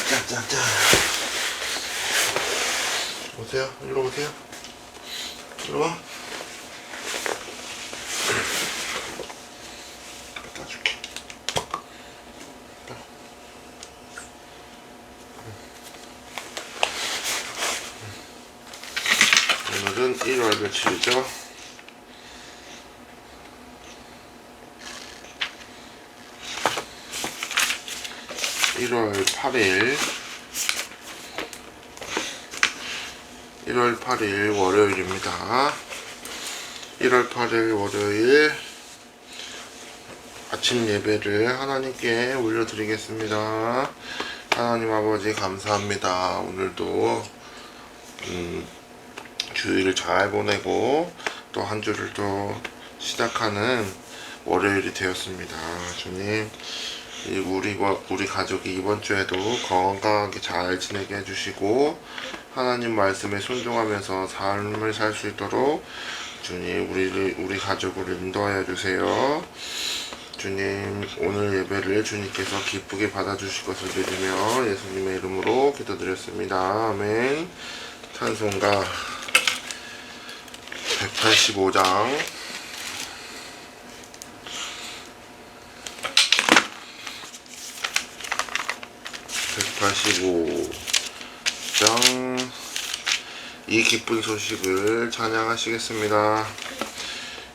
짠짠짠. 오세요. 일로 오세요. 일로 와. 갖다 줄게. 오늘은 1월 며칠이죠? 1월 8일 1월 8일 월요일입니다. 1월 8일 월요일 아침 예배를 하나님께 올려드리겠습니다. 하나님 아버지 감사합니다. 오늘도 주일을 잘 보내고 또 한 주를 또 시작하는 월요일이 되었습니다. 주님, 우리 가족이 이번 주에도 건강하게 잘 지내게 해주시고 하나님 말씀에 순종하면서 삶을 살 수 있도록 주님 우리 가족을 인도하여 주세요. 주님, 오늘 예배를 주님께서 기쁘게 받아주실 것을 믿으며 예수님의 이름으로 기도드렸습니다. 아멘. 찬송가 185장 185장 이 기쁜 소식을 찬양하시겠습니다.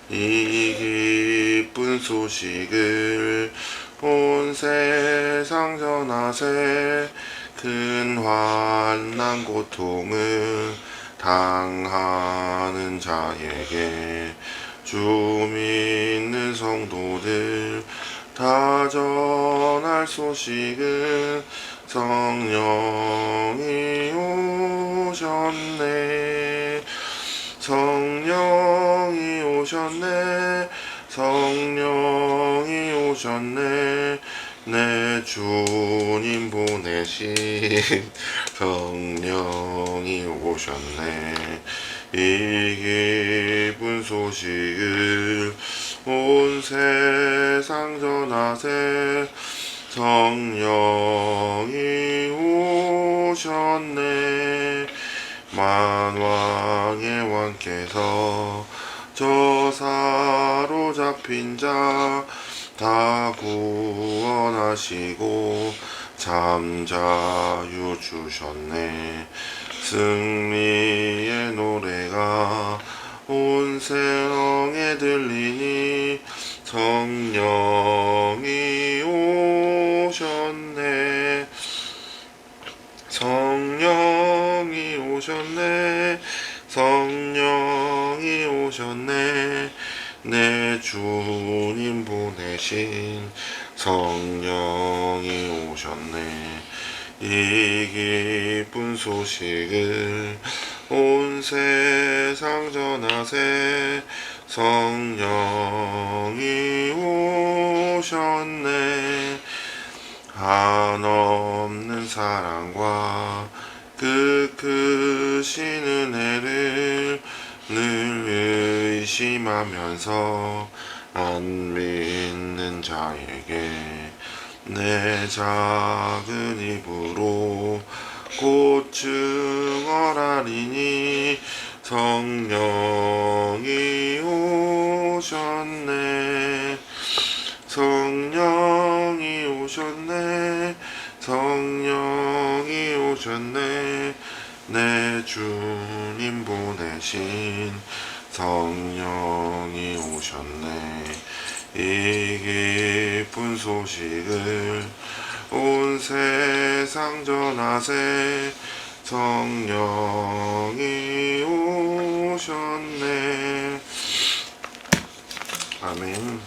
이 기쁜 소식을 온 세상 전하세. 큰 환난 고통을 당하는 자에게 주 믿는 성도들 다 전할 소식은 성령이 오셨네. 성령이 오셨네. 성령이 오셨네. 내 주님 보내신 성령이 오셨네. 이 기쁜 소식을 온 세상 전하세. 성령이 오셨네. 만왕의 왕께서 저 사로잡힌 자 다 구원하시고 잠자유 주셨네. 승리의 노래가 온 세상에 들리니 성령이 오셨네. 성령이 오셨네. 성령이 오셨네. 내 주님 보내신 성령이 오셨네. 이 기쁜 소식을 온 세상 전하세. 성령이 오셨네. 한없는 사랑과 그 크신 은혜를 늘 의심하면서 안 믿는 자에게 내 작은 입으로 곧 증언하리니 성령이 오셨네. 성령이 오셨네. 성령이 오셨네. 내 주님 보내신 성령이 오셨네. 이 기쁜 소식을 온 세상 전하세. 성령이 오셨네. 아멘.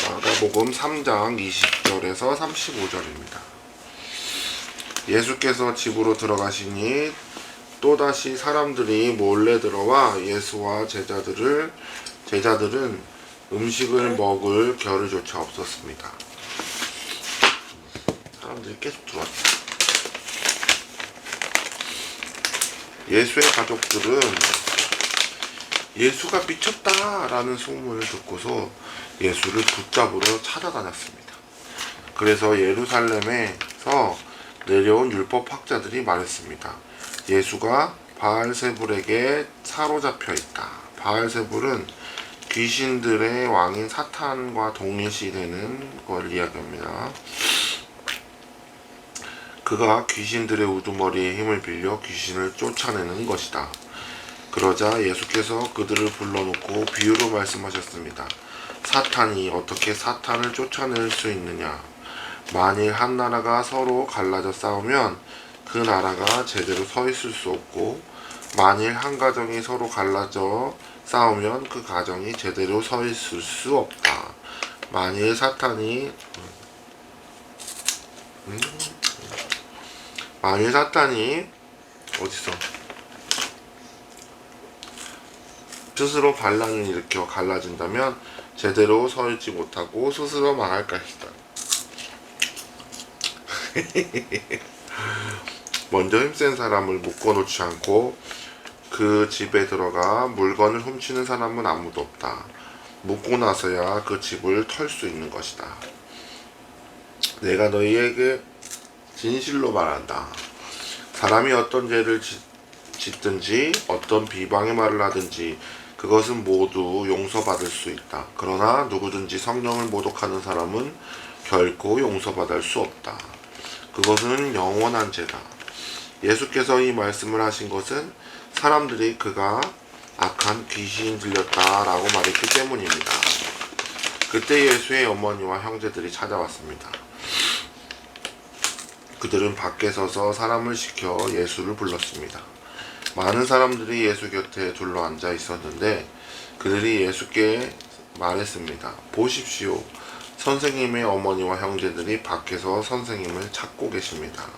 마가복음 3장 20절에서 35절입니다. 예수께서 집으로 들어가시니 또다시 사람들이 몰래 들어와 예수와 제자들은 음식을 먹을 겨를조차 없었습니다. 사람들이 계속 들어왔어요. 예수의 가족들은 예수가 미쳤다라는 소문을 듣고서 예수를 붙잡으러 찾아다녔습니다. 그래서 예루살렘에서 내려온 율법학자들이 말했습니다. 예수가 바알세불에게 사로잡혀 있다. 바알세불은 귀신들의 왕인 사탄과 동일시되는 걸 이야기합니다. 그가 귀신들의 우두머리에 힘을 빌려 귀신을 쫓아내는 것이다. 그러자 예수께서 그들을 불러놓고 비유로 말씀하셨습니다. 사탄이 어떻게 사탄을 쫓아낼 수 있느냐? 만일 한 나라가 서로 갈라져 싸우면 그 나라가 제대로 서 있을 수 없고, 만일 한 가정이 서로 갈라져 싸우면 그 가정이 제대로 서 있을 수 없다. 만일 사탄이 어딨어? 스스로 반란을 일으켜 갈라진다면 제대로 서 있지 못하고 스스로 망할 것이다. 먼저 힘센 사람을 묶어놓지 않고 그 집에 들어가 물건을 훔치는 사람은 아무도 없다. 묶고 나서야 그 집을 털 수 있는 것이다. 내가 너희에게 진실로 말한다. 사람이 어떤 죄를 짓든지 어떤 비방의 말을 하든지 그것은 모두 용서받을 수 있다. 그러나 누구든지 성령을 모독하는 사람은 결코 용서받을 수 없다. 그것은 영원한 죄다. 예수께서 이 말씀을 하신 것은 사람들이 그가 악한 귀신 들렸다라고 말했기 때문입니다. 그때 예수의 어머니와 형제들이 찾아왔습니다. 그들은 밖에 서서 사람을 시켜 예수를 불렀습니다. 많은 사람들이 예수 곁에 둘러앉아 있었는데 그들이 예수께 말했습니다. 보십시오. 선생님의 어머니와 형제들이 밖에서 선생님을 찾고 계십니다.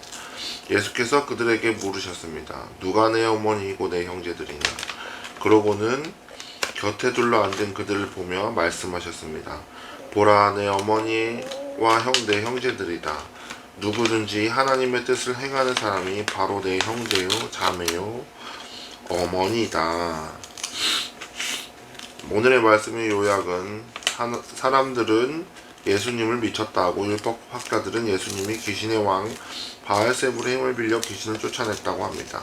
예수께서 그들에게 물으셨습니다. 누가 내 어머니이고 내 형제들이냐? 그러고는 곁에 둘러앉은 그들을 보며 말씀하셨습니다. 보라, 내 어머니와 내 형제들이다. 누구든지 하나님의 뜻을 행하는 사람이 바로 내 형제요, 자매요, 어머니다. 오늘의 말씀의 요약은 사람들은 예수님을 미쳤다고, 율법학자들은 예수님이 귀신의 왕 바알세불의 힘을 빌려 귀신을 쫓아냈다고 합니다.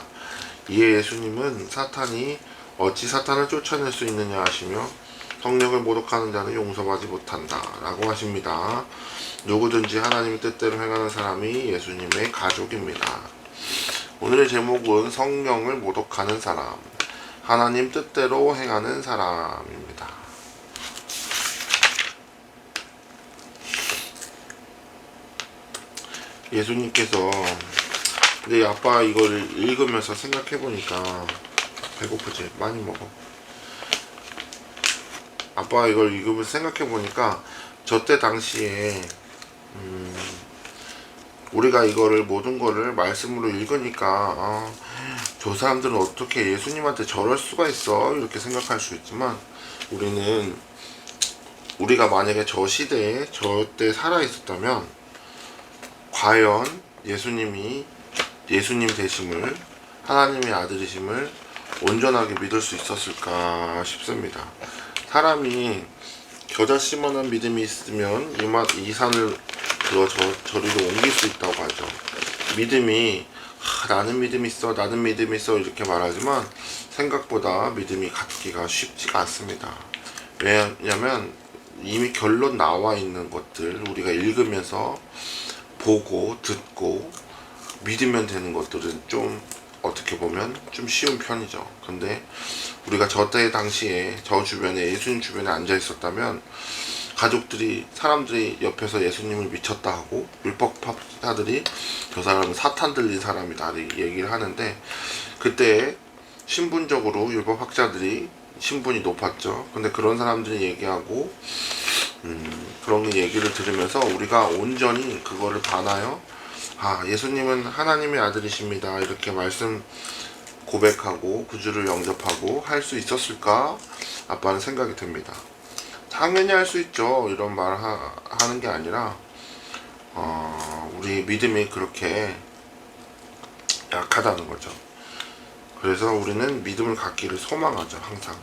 이에 예수님은 사탄이 어찌 사탄을 쫓아낼 수 있느냐 하시며 성령을 모독하는 자는 용서받지 못한다 라고 하십니다. 누구든지 하나님의 뜻대로 행하는 사람이 예수님의 가족입니다. 오늘의 제목은 성령을 모독하는 사람, 하나님 뜻대로 행하는 사람입니다. 예수님께서, 근데 아빠 이걸 읽으면서 생각해보니까 배고프지? 많이 먹어. 아빠 이걸 읽으면서 생각해보니까 저 때 당시에 우리가 이거를 모든 거를 말씀으로 읽으니까 저 사람들은 어떻게 예수님한테 저럴 수가 있어 이렇게 생각할 수 있지만, 우리가 만약에 저 시대에 저 때 살아 있었다면 과연 예수님이 예수님 되심을, 하나님의 아들이심을 온전하게 믿을 수 있었을까 싶습니다. 사람이 겨자씨만한 믿음이 있으면 이 산을 저리로 옮길 수 있다고 하죠. 믿음이 나는 믿음 있어, 나는 믿음 있어 이렇게 말하지만 생각보다 믿음이 갖기가 쉽지가 않습니다. 왜냐하면 이미 결론 나와 있는 것들 우리가 읽으면서 보고 듣고 믿으면 되는 것들은 좀 어떻게 보면 좀 쉬운 편이죠. 근데 우리가 저때 당시에 저 주변에, 예수님 주변에 앉아 있었다면 사람들이 옆에서 예수님을 미쳤다 하고 율법학자들이 저 사람은 사탄 들린 사람이다 얘기를 하는데, 그때 신분적으로 율법학자들이 신분이 높았죠. 근데 그런 사람들이 얘기하고 그런 얘기를 들으면서 우리가 온전히 그거를 반하여 예수님은 하나님의 아들이십니다 이렇게 말씀 고백하고 구주를 영접하고 할 수 있었을까? 아빠는 생각이 듭니다. 당연히 할 수 있죠. 이런 말 하는 게 아니라 우리 믿음이 그렇게 약하다는 거죠. 그래서 우리는 믿음을 갖기를 소망하죠. 항상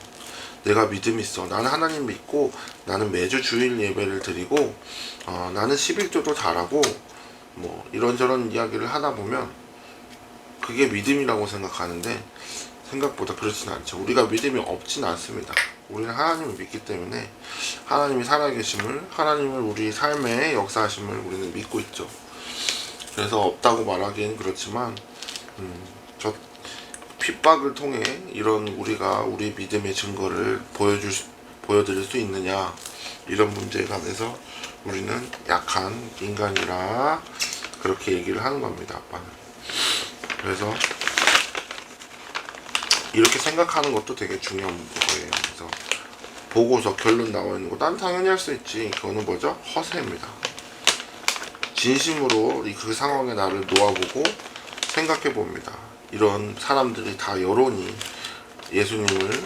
내가 믿음 있어, 나는 하나님 믿고 나는 매주 주일 예배를 드리고 나는 11조도 잘하고 뭐 이런저런 이야기를 하다 보면 그게 믿음이라고 생각하는데 생각보다 그렇지는 않죠. 우리가 믿음이 없지는 않습니다. 우리는 하나님을 믿기 때문에 하나님이 살아계심을, 하나님을 우리 삶에 역사하심을 우리는 믿고 있죠. 그래서 없다고 말하기는 그렇지만 저 핍박을 통해 이런 우리가 우리 믿음의 증거를 보여드릴 수 있느냐, 이런 문제에 관해서 우리는 약한 인간이라 그렇게 얘기를 하는 겁니다. 아빠는. 그래서 이렇게 생각하는 것도 되게 중요한 거예요. 그래서 보고서 결론 나와 있는 거 난 당연히 할 수 있지, 그거는 뭐죠? 허세입니다. 진심으로 그 상황에 나를 놓아보고 생각해 봅니다. 이런 사람들이 다 여론이 예수님을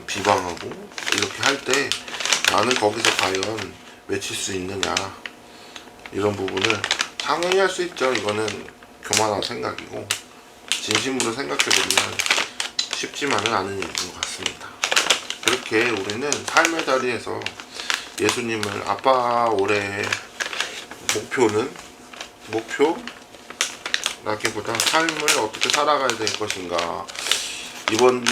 비방하고 이렇게 할 때 나는 거기서 과연 외칠 수 있느냐, 이런 부분을 당연히 할 수 있죠. 이거는 교만한 생각이고 진심으로 생각해 보면 쉽지만은 않은 일인 것 같습니다. 그렇게 우리는 삶의 자리에서 예수님을, 아빠 올해 목표라기보다 삶을 어떻게 살아가야 될 것인가, 이번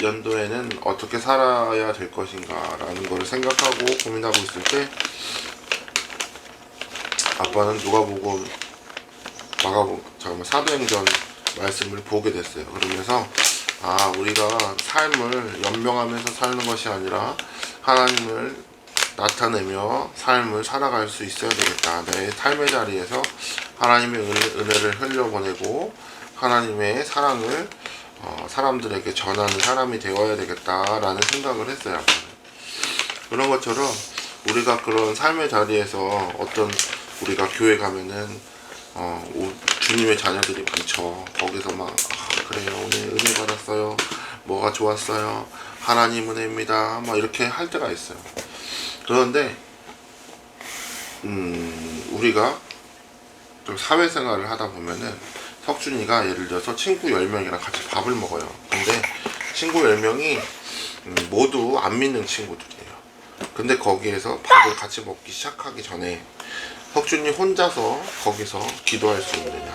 연도에는 어떻게 살아야 될 것인가 라는 거를 생각하고 고민하고 있을 때 아빠는 누가복음 사도행전 말씀을 보게 됐어요. 그러면서 우리가 삶을 연명하면서 사는 것이 아니라 하나님을 나타내며 삶을 살아갈 수 있어야 되겠다. 내 삶의 자리에서 하나님의 은혜를 흘려보내고 하나님의 사랑을 사람들에게 전하는 사람이 되어야 되겠다라는 생각을 했어요. 그런 것처럼 우리가 그런 삶의 자리에서 우리가 교회 가면은 주님의 자녀들이 많죠. 거기서 막 그래요, 오늘 은혜 받았어요, 뭐가 좋았어요, 하나님 은혜입니다, 막 이렇게 할 때가 있어요. 그런데 우리가 좀 사회생활을 하다 보면은 석준이가 예를 들어서 친구 10명이랑 같이 밥을 먹어요. 근데 친구 10명이 모두 안 믿는 친구들이에요. 근데 거기에서 밥을 같이 먹기 시작하기 전에 석준이 혼자서 거기서 기도할 수 있느냐,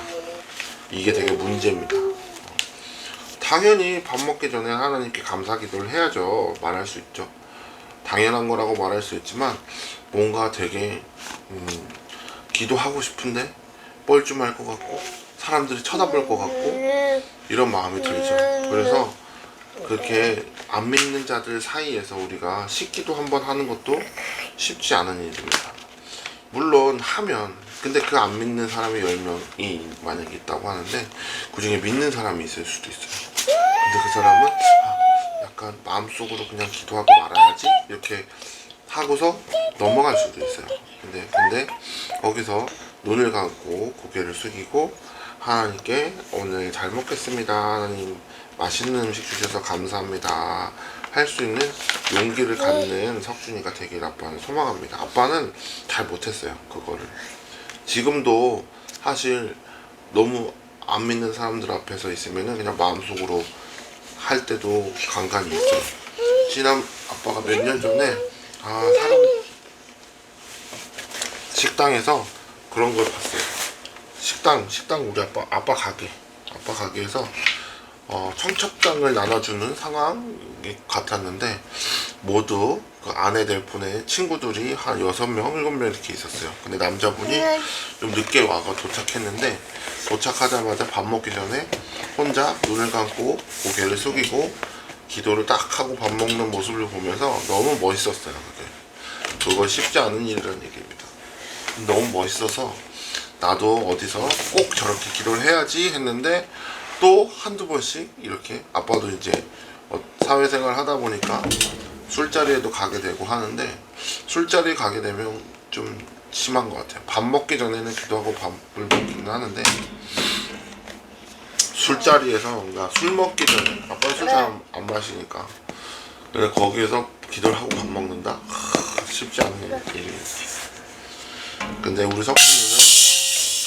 이게 되게 문제입니다. 당연히 밥 먹기 전에 하나님께 감사 기도를 해야죠. 말할 수 있죠. 당연한 거라고 말할 수 있지만 뭔가 되게 기도하고 싶은데 뻘쭘할 것 같고 사람들이 쳐다볼 것 같고 이런 마음이 들죠. 그래서 그렇게 안 믿는 자들 사이에서 우리가 식기도 한번 하는 것도 쉽지 않은 일입니다. 물론 하면, 근데 그 안 믿는 사람이 10명이 만약에 있다고 하는데 그 중에 믿는 사람이 있을 수도 있어요. 근데 그 사람은 약간 마음속으로 그냥 기도하고 말아야지 이렇게 하고서 넘어갈 수도 있어요. 근데 거기서 눈을 감고 고개를 숙이고 하나님께 오늘 잘 먹겠습니다, 하나님 맛있는 음식 주셔서 감사합니다 할 수 있는 용기를 갖는 석준이가 되길 아빠는 소망합니다. 아빠는 잘 못했어요, 그거를. 지금도 사실 너무 안 믿는 사람들 앞에서 있으면은 그냥 마음속으로 할 때도 간간히 있어요. 지난 아빠가 몇 년 전에 사람 식당에서 그런 걸 봤어요. 식당 우리 아빠 가게에서 청첩장을 나눠주는 상황이 같았는데 모두 그 아내 될 분의 친구들이 한 6명, 7명 이렇게 있었어요. 근데 남자분이 좀 늦게 와서 도착했는데 도착하자마자 밥 먹기 전에 혼자 눈을 감고 고개를 숙이고 기도를 딱 하고 밥 먹는 모습을 보면서 너무 멋있었어요. 그거 쉽지 않은 일이라는 얘기입니다. 너무 멋있어서 나도 어디서 꼭 저렇게 기도를 해야지 했는데 또 한두 번씩 이렇게 아빠도 이제 사회생활 하다 보니까 술자리에도 가게 되고 하는데 술자리에 가게 되면 좀 심한 것 같아요. 밥 먹기 전에는 기도하고 밥을 먹기는 하는데 술자리에서 뭔가 술 먹기 전에 아빠는 술 잘 안 마시니까 그래 거기에서 기도를 하고 밥 먹는다? 쉽지 않은 일입니다. 근데 우리 석준이는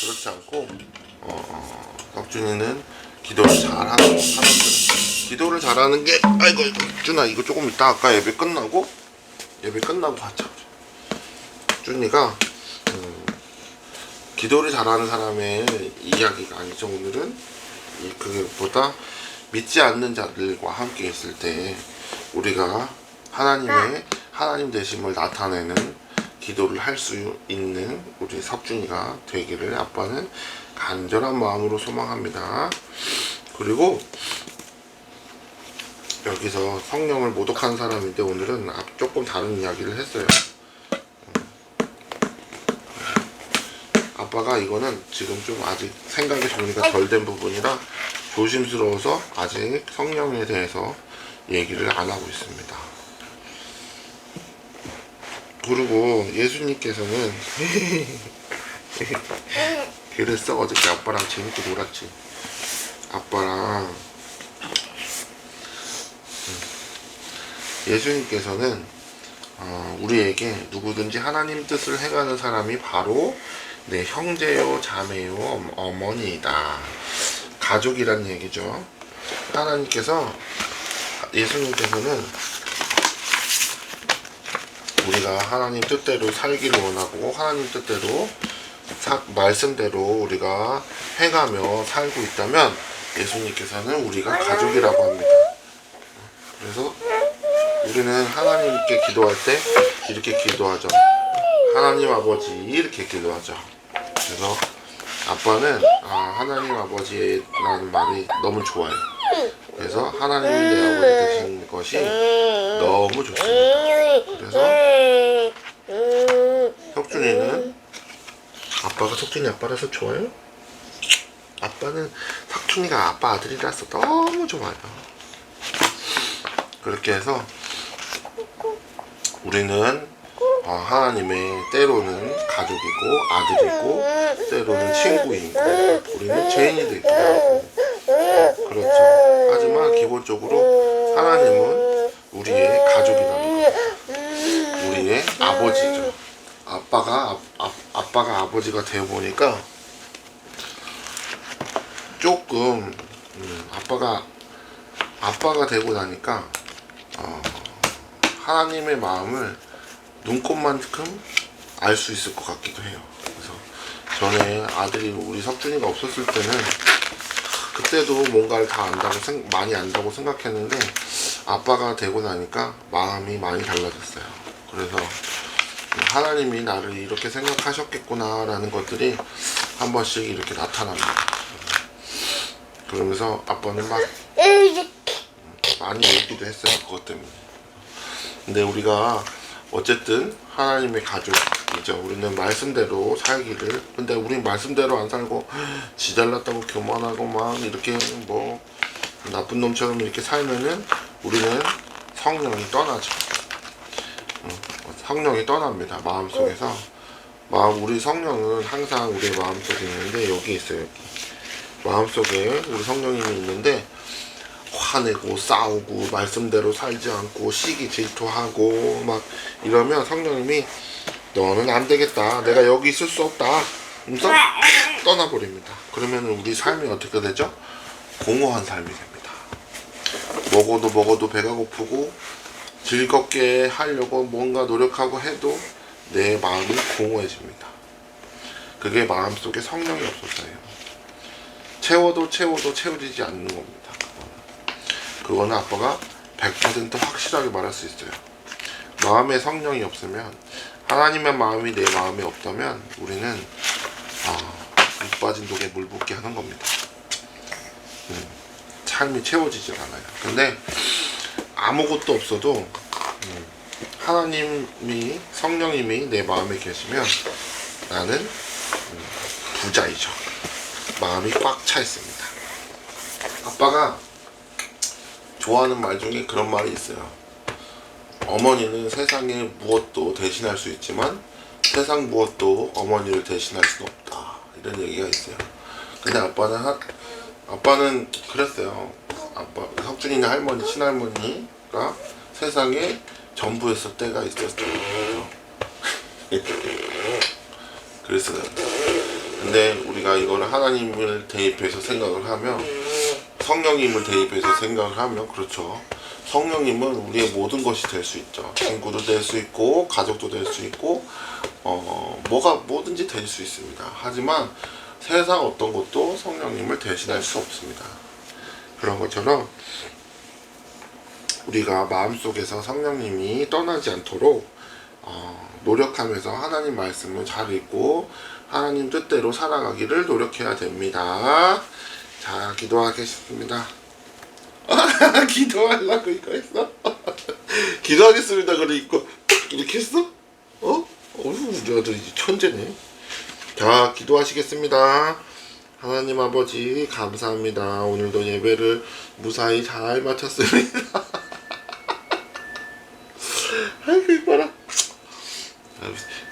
그렇지 않고 석준이는 기도를 잘하는 사람들, 기도를 잘하는 게 아이고 준아 이거 조금 이따 아까 예배 끝나고 같이 하자. 준이가 기도를 잘하는 사람의 이야기가 아니죠. 오늘은 그보다 믿지 않는 자들과 함께 있을 때 우리가 하나님 되심을 나타내는 기도를 할 수 있는 우리 석준이가 되기를 아빠는 간절한 마음으로 소망합니다. 그리고 여기서 성령을 모독하는 사람인데 오늘은 조금 다른 이야기를 했어요. 아빠가 이거는 지금 좀 아직 생각의 정리가 덜 된 부분이라 조심스러워서 아직 성령에 대해서 얘기를 안 하고 있습니다. 그리고 예수님께서는 그랬어. 어저께 아빠랑 재밌게 놀았지. 아빠랑 예수님께서는 우리에게 누구든지 하나님 뜻을 행하는 사람이 바로 내 형제요 자매요 어머니이다. 가족이란 얘기죠. 예수님께서는 우리가 하나님 뜻대로 살기를 원하고 하나님 뜻대로 말씀대로 우리가 행하며 살고 있다면 예수님께서는 우리가 가족이라고 합니다. 그래서 우리는 하나님께 기도할 때 이렇게 기도하죠. 하나님 아버지 이렇게 기도하죠. 그래서 아빠는 하나님 아버지라는 말이 너무 좋아요. 그래서 하나님이 내 아버지 되신 것이 너무 좋습니다. 그래서 석준이는 석준이 아빠라서 좋아요? 아빠는 석준이가 아빠 아들이라서 너무 좋아요. 그렇게 해서 우리는 하나님의 때로는 가족이고 아들이고 때로는 친구이고 우리는 죄인이 되기도 하고 그렇죠. 하지만 기본적으로 하나님은 우리의 가족이라는 거죠. 우리의 아버지죠. 아빠가 아버지가 되어 보니까 조금 아빠가 되고 나니까 하나님의 마음을 눈꽃만큼 알 수 있을 것 같기도 해요. 그래서 전에 우리 석준이가 없었을 때는 그때도 뭔가를 다 많이 안다고 생각했는데 아빠가 되고 나니까 마음이 많이 달라졌어요. 그래서 하나님이 나를 이렇게 생각하셨겠구나 라는 것들이 한 번씩 이렇게 나타납니다. 그러면서 아빠는 막 많이 울기도 했어요. 그것 때문에. 근데 우리가 어쨌든 하나님의 가족이죠. 우리는 말씀대로 살기를. 근데 우린 말씀대로 안 살고 지 잘났다고 교만하고 막 이렇게 뭐 나쁜 놈처럼 이렇게 살면은 우리는 성령이 떠나죠. 성령이 떠납니다. 마음속에서. 우리 성령은 항상 우리의 마음속에 있는데 여기 있어요. 여기. 마음속에 우리 성령님이 있는데 화내고 싸우고 말씀대로 살지 않고 시기 질투하고 막 이러면 성령님이 너는 안 되겠다. 내가 여기 있을 수 없다. 그래서 떠나버립니다. 그러면 우리 삶이 어떻게 되죠? 공허한 삶이 됩니다. 먹어도 배가 고프고 즐겁게 하려고 뭔가 노력하고 해도 내 마음이 공허해집니다. 그게 마음속에 성령이 없어서예요. 채워도 채워지지 않는 겁니다. 그거는 아빠가 100% 확실하게 말할 수 있어요. 마음에 성령이 없으면 하나님의 마음이 내 마음에 없다면 우리는 물 빠진 독에 물 붓게 하는 겁니다. 삶이 채워지질 않아요. 근데 아무것도 없어도 성령님이 내 마음에 계시면 나는 부자이죠. 마음이 꽉 차 있습니다. 아빠가 좋아하는 말 중에 그런 말이 있어요. 어머니는 세상의 무엇도 대신할 수 있지만 세상 무엇도 어머니를 대신할 수는 없다. 이런 얘기가 있어요. 근데 아빠는 그랬어요. 석준이네 할머니, 친할머니가 세상에 전부였을 때가 있었어요. 그랬어요. 근데 우리가 이거를 하나님을 대입해서 생각을 하면 성령님을 대입해서 생각을 하면 그렇죠. 성령님은 우리의 모든 것이 될 수 있죠. 친구도 될 수 있고 가족도 될 수 있고 뭐든지 될 수 있습니다. 하지만 세상 어떤 것도 성령님을 대신할 수 없습니다. 그런 것처럼 우리가 마음속에서 성령님이 떠나지 않도록 노력하면서 하나님 말씀을 잘 읽고 하나님 뜻대로 살아가기를 노력해야 됩니다. 자, 기도하겠습니다. 기도하려고 이거 했어? 기도하겠습니다. 그래 이거 이렇게 했어? 우리 아들 천재네. 자, 기도하시겠습니다. 하나님 아버지 감사합니다. 오늘도 예배를 무사히 잘 마쳤습니다. 아이고 이뻐라.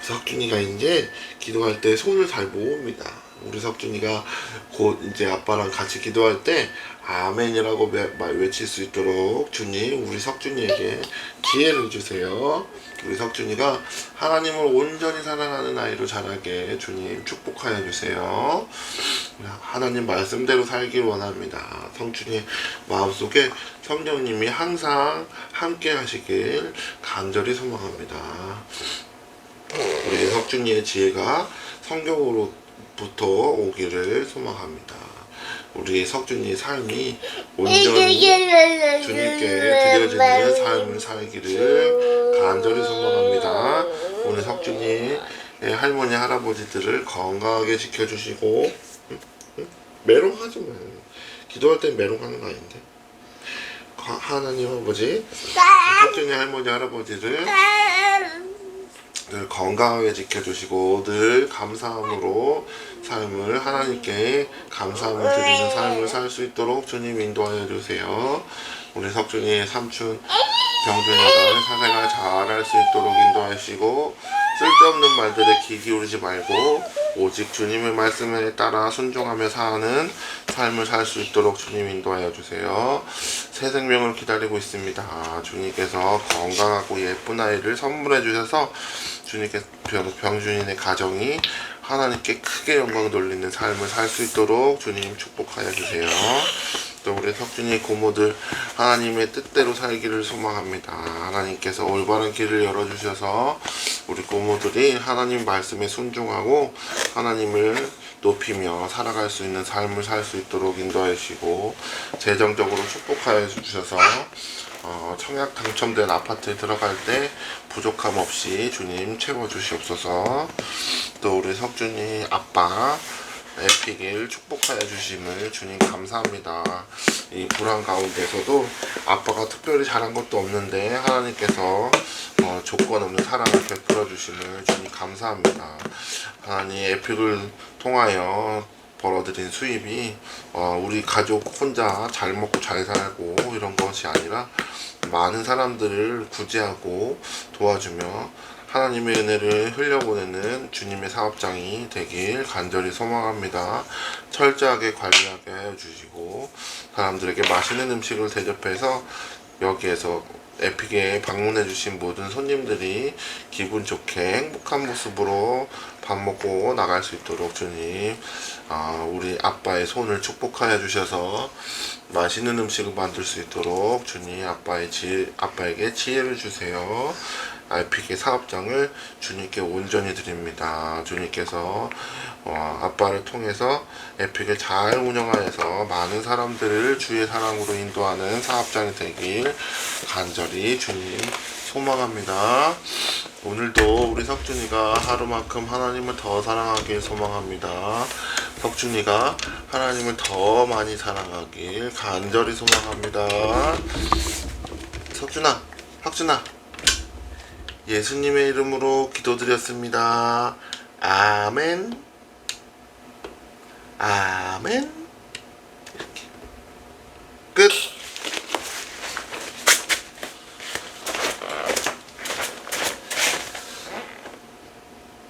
석준이가 이제 기도할 때 손을 잘 모읍니다. 우리 석준이가 곧 이제 아빠랑 같이 기도할 때 아멘이라고 외칠 수 있도록 주님 우리 석준이에게 기회를 주세요. 우리 석준이가 하나님을 온전히 사랑하는 아이로 자라게 주님 축복하여 주세요. 하나님 말씀대로 살길 원합니다. 성준이 마음속에 성령님이 항상 함께 하시길 간절히 소망합니다. 우리 석준이의 지혜가 성경으로부터 오기를 소망합니다. 우리 석준이의 삶이 온전히 주님께 드려지는 삶을 살기를 간절히 소망합니다. 우리 석준이의 할머니 할아버지들을 건강하게 지켜주시고 메롱하지 마. 기도할 땐 메롱하는 거 아닌데. 하나님 아버지 석준이 할머니 할아버지를 늘 건강하게 지켜주시고 늘 감사함으로 삶을 하나님께 감사함을 드리는 삶을 살 수 있도록 주님 인도하여 주세요. 우리 석준이의 삼촌 병준이가 사생활 잘할 수 있도록 인도하시고 쓸데없는 말들에 귀 기울이지 말고 오직 주님의 말씀에 따라 순종하며 사는 삶을 살 수 있도록 주님 인도하여 주세요. 새 생명을 기다리고 있습니다. 주님께서 건강하고 예쁜 아이를 선물해 주셔서 주님께서 병준이의 가정이 하나님께 크게 영광 돌리는 삶을 살 수 있도록 주님 축복하여 주세요. 또 우리 석준이 고모들 하나님의 뜻대로 살기를 소망합니다. 하나님께서 올바른 길을 열어주셔서 우리 고모들이 하나님 말씀에 순종하고 하나님을 높이며 살아갈 수 있는 삶을 살 수 있도록 인도해 주시고 재정적으로 축복하여 주셔서 청약 당첨된 아파트에 들어갈 때 부족함 없이 주님 채워주시옵소서. 또 우리 석준이 아빠 에픽을 축복하여 주심을 주님 감사합니다. 이 불안 가운데서도 아빠가 특별히 잘한 것도 없는데 하나님께서 조건 없는 사랑을 베풀어 주심을 주님 감사합니다. 하나님 에픽을 통하여 벌어들인 수입이 우리 가족 혼자 잘 먹고 잘 살고 이런 것이 아니라 많은 사람들을 구제하고 도와주며 하나님의 은혜를 흘려보내는 주님의 사업장이 되길 간절히 소망합니다. 철저하게 관리하게 해주시고 사람들에게 맛있는 음식을 대접해서 여기에서 에픽에 방문해주신 모든 손님들이 기분 좋게 행복한 모습으로 밥 먹고 나갈 수 있도록 주님 우리 아빠의 손을 축복하여 주셔서 맛있는 음식을 만들 수 있도록 주님 아빠에게 지혜를 주세요. 에픽의 사업장을 주님께 온전히 드립니다. 주님께서 아빠를 통해서 에픽을 잘 운영하여서 많은 사람들을 주의 사랑으로 인도하는 사업장이 되길 간절히 주님 소망합니다. 오늘도 우리 석준이가 하루만큼 하나님을 더 사랑하길 소망합니다. 석준이가 하나님을 더 많이 사랑하길 간절히 소망합니다. 석준아 예수님의 이름으로 기도드렸습니다. 아멘. 아멘. 이렇게 끝.